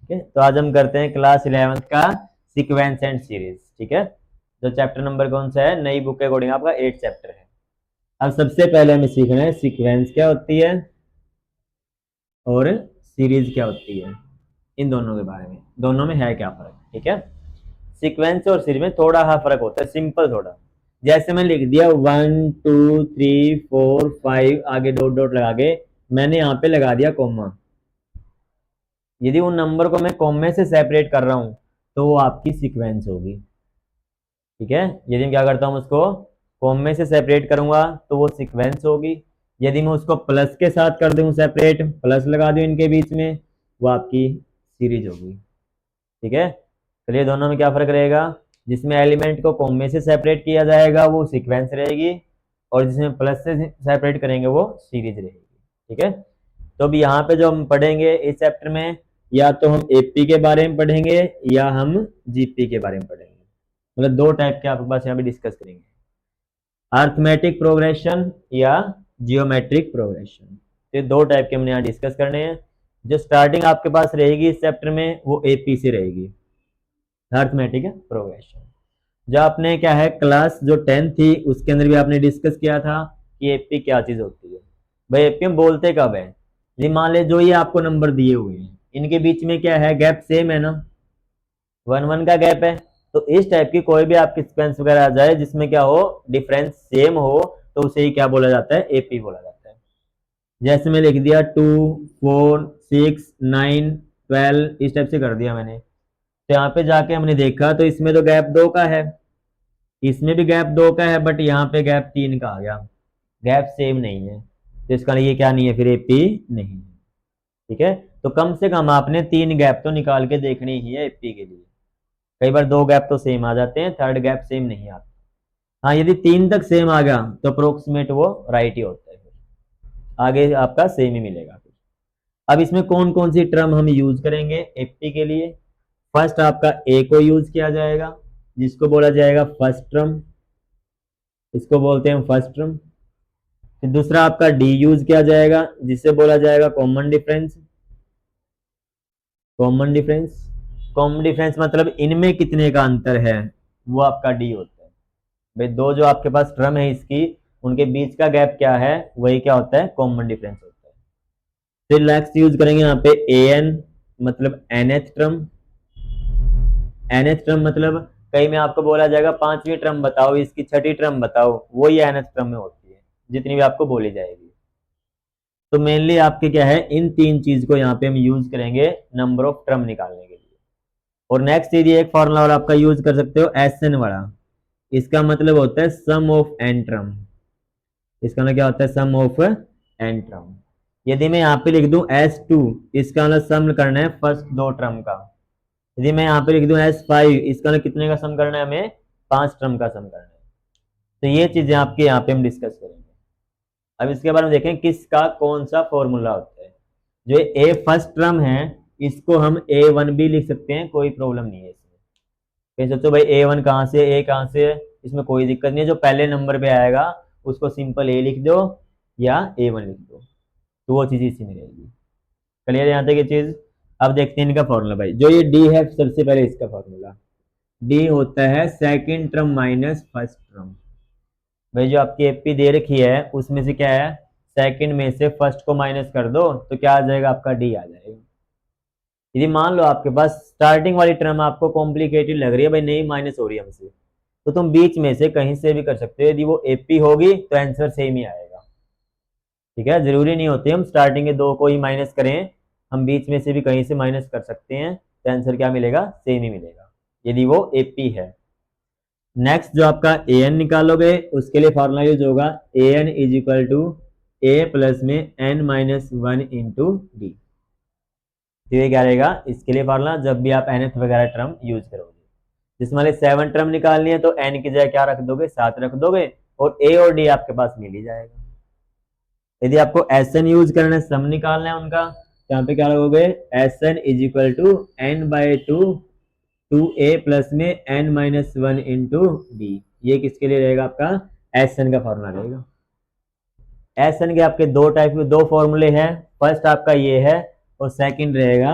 ठीक है, तो आज हम करते हैं क्लास 11th का सीक्वेंस एंड सीरीज। ठीक है, जो चैप्टर नंबर कौन सा है, नई बुक के अकॉर्डिंग आपका 8 चैप्टर है। अब सबसे पहले हमें सीखना है सीक्वेंस क्या होती है और सीरीज क्या होती है, इन दोनों के बारे में, दोनों में है क्या फर्क। ठीक है, सीक्वेंस और सीरीज में थोड़ा सा फर्क होता है, सिंपल थोड़ा। जैसे मैंने लिख दिया 1 2 3 4 5, आगे डॉट डॉट लगा के मैंने यहाँ पे लगा दिया कॉमा। यदि उन नंबर को मैं कॉमे से सेपरेट कर रहा हूं तो वो आपकी सीक्वेंस होगी। ठीक है, यदि मैं क्या करता हूं उसको कॉमे से सेपरेट करूंगा तो वो सीक्वेंस होगी। यदि मैं उसको प्लस के साथ कर दूं सेपरेट, प्लस लगा दूं इनके बीच में, वो आपकी सीरीज होगी। ठीक है, चलिए दोनों में क्या फर्क रहेगा, जिसमें एलिमेंट को कॉमे से सेपरेट किया जाएगा वो सीक्वेंस रहेगी, और जिसमें प्लस से सेपरेट करेंगे वो सीरीज रहेगी। ठीक है, तो अब यहाँ पे जो हम पढ़ेंगे इस चैप्टर में, या तो हम एपी के बारे में पढ़ेंगे या हम जीपी के बारे में पढ़ेंगे। मतलब दो टाइप के आपके पास यहाँ पे डिस्कस करेंगे, अर्थमेटिक प्रोग्रेशन या जियोमेट्रिक प्रोग्रेशन। ये दो टाइप के हमने यहाँ डिस्कस करने हैं। जो स्टार्टिंग आपके पास रहेगी इस चैप्टर में वो एपी से रहेगी, अर्थमेटिक प्रोग्रेशन। जो आपने क्या है क्लास जो 10 थी उसके अंदर भी आपने डिस्कस किया था कि एपी क्या चीज होती है। भाई एपी हम बोलते कब है, ये मान ले जो ये आपको नंबर दिए हुए हैं इनके बीच में क्या है, गैप सेम है ना, 1 1 का गैप है। तो इस टाइप की कोई भी आपकी सीक्वेंस वगैरह आ जाए जिसमें क्या हो, डिफरेंस सेम हो, तो उसे ही क्या बोला जाता है, एपी बोला जाता है। जैसे मैं लिख दिया 2 4 6 9 12, इस टाइप से कर दिया मैंने, तो यहाँ पे जाके हमने देखा तो इसमें तो गैप 2 का है, इसमें भी गैप 2 का है, बट यहाँ पे गैप 3 का आ गया, गैप सेम नहीं है, तो इसका ये क्या नहीं है, फिर एपी नहीं है। ठीक है, तो कम से कम आपने 3 गैप तो निकाल के देखनी ही है एपी के लिए। कई बार 2 गैप तो सेम आ जाते हैं, थर्ड गैप सेम नहीं आता। हाँ, यदि 3 तक सेम आ गया तो अप्रोक्सीमेट वो राइट ही होता है, फिर आगे आपका सेम ही मिलेगा फिर। अब इसमें कौन कौन सी टर्म हम यूज करेंगे एपी के लिए। फर्स्ट आपका ए को यूज किया जाएगा जिसको बोला जाएगा फर्स्ट टर्म, इसको बोलते हैं फर्स्ट टर्म। फिर दूसरा आपका डी यूज किया जाएगा जिससे बोला जाएगा common difference. Common difference, common difference मतलब इनमें कितने का अंतर है, वो आपका डी होता है। भाई दो जो आपके पास टर्म है इसकी, उनके बीच का गैप क्या है, वही क्या होता है, कॉमन डिफरेंस होता है। फिर नेक्स्ट यूज करेंगे यहाँ पे ए एन, मतलब nth टर्म। nth टर्म मतलब कहीं में आपको बोला जाएगा पांचवी टर्म बताओ, इसकी छठी टर्म बताओ, वो ये nth टर्म में होती है जितनी भी आपको बोली जाएगी। तो मेनली आपके क्या है, इन तीन चीज को यहाँ पे हम यूज करेंगे नंबर ऑफ टर्म निकालने के लिए। और नेक्स्ट यदि एक फॉर्मूला और आपका यूज कर सकते हो एस एन वाला, इसका मतलब होता है सम ऑफ एन टर्म। इसका मतलब क्या होता है, सम ऑफ एन टर्म। यदि मैं यहाँ पे लिख दूं S2, इसका मतलब सम करना है फर्स्ट दो टर्म का। यदि मैं यहाँ पे लिख दूं S5, इसका मतलब कितने का सम करना है, हमें 5 टर्म का सम करना है। तो ये चीजें आपके यहाँ पे हम डिस्कस करेंगे। अब इसके बारे में देखें किसका कौन सा फॉर्मूला होता है। जो ए फर्स्ट टर्म है इसको हम A1 भी लिख सकते हैं, कोई प्रॉब्लम नहीं है इसमें। फिर सोचो भाई A1 कहाँ से, ए कहाँ से, इसमें कोई दिक्कत नहीं है, जो पहले नंबर पे आएगा उसको सिंपल ए लिख दो या A1 लिख दो, तो वो चीज इसी में रहेगी। क्लियर यहाँ तक ये चीज। अब देखते हैं इनका फॉर्मूला। भाई जो ये डी है सबसे पहले इसका फॉर्मूला, डी होता है second term minus first term. भाई जो आपकी एपी दे रखी है उसमें से क्या है, सेकंड में से फर्स्ट को माइनस कर दो तो क्या आ जाएगा, आपका डी आ जाएगा। यदि मान लो आपके पास स्टार्टिंग वाली टर्म आपको कॉम्प्लिकेटेड लग रही है, भाई नहीं माइनस हो रही है हमसे, तो तुम बीच में से कहीं से भी कर सकते हो, यदि वो एपी होगी तो आंसर सेम ही आएगा। ठीक है, जरूरी नहीं होती हम स्टार्टिंग के दो को ही माइनस करें, हम बीच में से भी कहीं से माइनस कर सकते हैं, तो आंसर क्या मिलेगा, सेम ही मिलेगा यदि वो एपी है। नेक्स्ट जो आपका ए एन निकालोगे उसके लिए फॉर्मूला यूज होगा a n is equal to a plus में एन माइनस 1 इंटू डी। तो ये क्या रहेगा इसके लिए फॉर्मूला, जब भी आप nth वगैरह टर्म यूज करोगे। जिसमें वाले 7 टर्म निकालनी है तो n की जगह क्या रख दोगे, 7 रख दोगे, और a और d आपके पास मिल ही जाएगा। यदि आपको एस एन यूज करना है, सम निकालना है उनका, तो यहाँ पे क्या लगोगे, S N is equal to N by two 2a plus में n माइनस 1 इंटू डी। ये किसके लिए रहेगा, आपका एस एन का फॉर्मूला रहेगा। एस एन के आपके दो टाइप के दो फॉर्मूले हैं, फर्स्ट आपका ये है और सेकंड रहेगा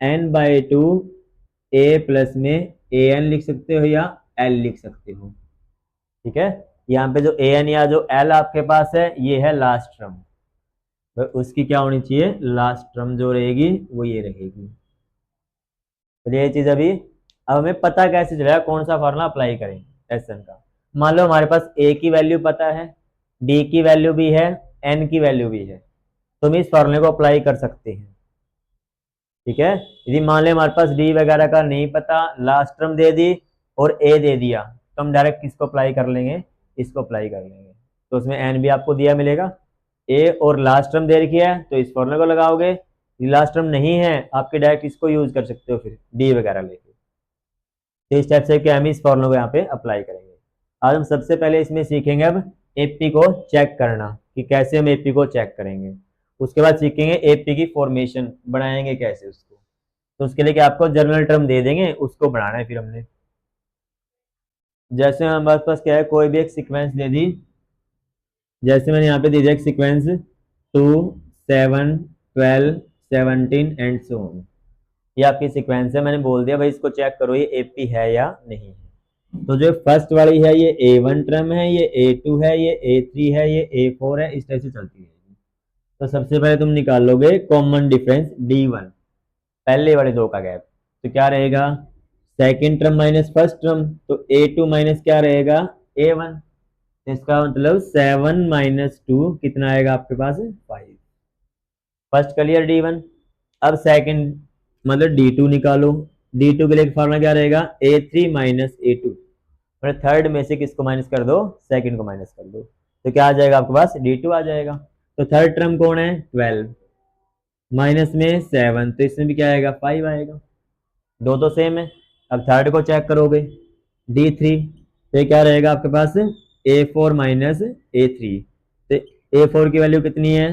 n/2 a प्लस में an लिख सकते हो या l लिख सकते हो। ठीक है, यहाँ पे जो an या जो l आपके पास है ये है लास्ट टर्म, तो उसकी क्या होनी चाहिए, लास्ट टर्म जो रहेगी वो ये रहेगी। तो ये चीज अभी, अब हमें पता कैसे चलेगा कौन सा फॉर्मूला अप्लाई करें एसन का। मान लो हमारे पास a की वैल्यू पता है, d की वैल्यू भी है, n की वैल्यू भी है, तो हम इस फॉर्मूले को अप्लाई कर सकते हैं। ठीक है, यदि मान ले हमारे पास d वगैरह का नहीं पता, लास्ट टर्म दे दी और a दे दिया, तो हम डायरेक्ट किसको अप्लाई कर लेंगे, इसको अप्लाई कर लेंगे। तो उसमें n भी आपको दिया मिलेगा, a और लास्ट टर्म दे रखी है तो इस फॉर्मूले को लगाओगे, लास्ट टर्म नहीं है आपके डायरेक्ट इसको यूज कर सकते हो फिर d वगैरह लेके। तो इस टाइप से क्या हम इस फॉर्मूले को यहाँ पे अप्लाई करेंगे। आज हम सबसे पहले इसमें सीखेंगे अब एपी को चेक करना, कि कैसे हम एपी को चेक करेंगे। उसके बाद सीखेंगे एपी की फॉर्मेशन बनाएंगे कैसे उसको। तो उसके लिए क्या आपको जनरल टर्म दे देंगे, उसको बनाना है फिर हमने। जैसे हमारे पास क्या है, कोई भी एक सीक्वेंस दे दी, जैसे मैंने यहाँ पे दे दिया एक सीक्वेंस 2 7 12 17 एंड सो ऑन, ये आपकी सीक्वेंस है। मैंने बोल दिया भाई इसको चेक करो ये एपी है या नहीं है। तो जो फर्स्ट वाली है ये A1 टर्म है, ये A2 है, ये A3 है, ये A4 है, इस टाइप से चलती है। तो सबसे पहले तुम निकाल लोगे कॉमन डिफरेंस D1, पहले वाले दो का गैप, तो क्या रहेगा, second term minus first term, तो A2 माइनस क्या रहेगा A1, तो इसका मतलब 7 माइनस 2 कितना आएगा आपके पास 5। First clear D1। अब सेकंड मतलब D2 निकालो, D2 के लिए फॉर्मूला क्या रहेगा, A3 माइनस A2, मतलब थर्ड में से किसको माइनस कर दो, सेकंड को माइनस कर दो, तो क्या आ जाएगा आपके पास D2 आ जाएगा। तो थर्ड टर्म कौन है 12 माइनस में 7, तो इसमें भी क्या आएगा 5 आएगा, दो तो सेम है। अब थर्ड को चेक करोगे D3, तो ये क्या रहेगा आपके पास A4 माइनस A3, तो A4 की वैल्यू कितनी है